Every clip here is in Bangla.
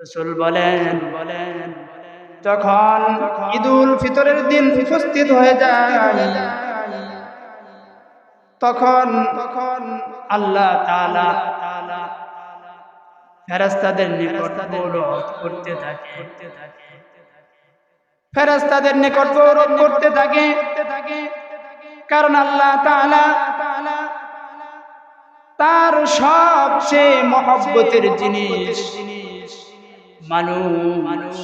রাসূল বলেন যখন ঈদুল ফিতরের দিন উপস্থিত হয়ে যায় তখন আল্লাহ তাআলা ফেরেশতাদের নিকট গৌরব করতে থাকে, ফেরেশতাদের নিকট গৌরব করতে থাকে। কারণ আল্লাহ তাআলা তার সবচেয়ে মহব্বতের জিনিস মানুষ।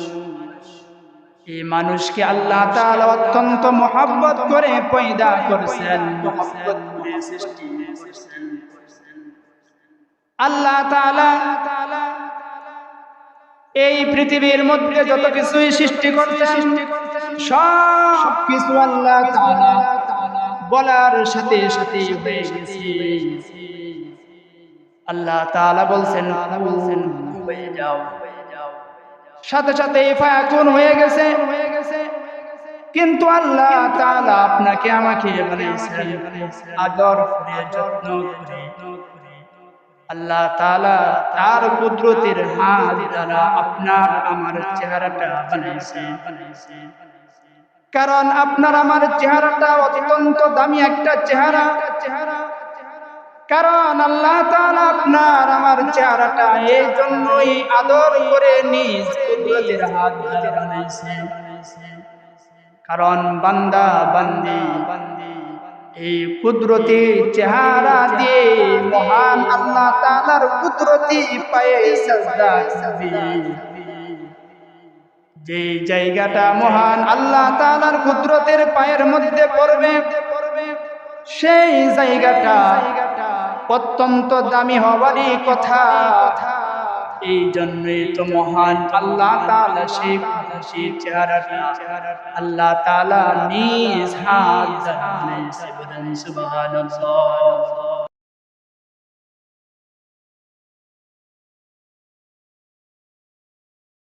এই মানুষকে আল্লাহ তাআলা অত্যন্ত মহব্বত করে পয়দা করেছেন, মহব্বত করে সৃষ্টি করেছেন। আল্লাহ তাআলা এই পৃথিবীর মধ্যে যত কিছুই সৃষ্টি করেছেন সব কিছু আল্লাহ তাআলা বলার সাথে সাথে হয়ে গেছে। আল্লাহ তাআলা বলছেন হয়ে যাও, সাথে সাথে ফায়াকুন হয়ে গেছে। কিন্তু আল্লাহ তাআলা আপনাকে আমাকে বানাইছেন আদর করে, যত্ন করে। আল্লাহ তাআলা তার কুদরতের হাত দ্বারা আপনার আমার চেহারাটা বানাইছেন। কারণ আপনার আমার চেহারাটা অত্যন্ত দামি একটা চেহারা। কারণ আল্লাহ তাআলা আপনার আমার চেহারাটা এই জন্যই আদর করে নিজ কুদরতের হাত দ্বারা বানাইছেন। কারণ বান্দা বান্দি এই কুদরতি চেহারা দিয়ে মহান আল্লাহ তাআলার কুদরতি পায়ে সিজদা করবে। যে জায়গাটা মহান আল্লাহ তাআলার কুদরতের পায়ের মধ্যে পড়বে সেই জায়গাটা অত্যন্ত দামি হবারই কথা। এই জন্যই তো মহান আল্লাহ তাআলা সেই চেহারাটা আল্লাহ তাআলা নিজ হাত দ্বারা বানিয়েছেন। সুবহানাল্লাহ।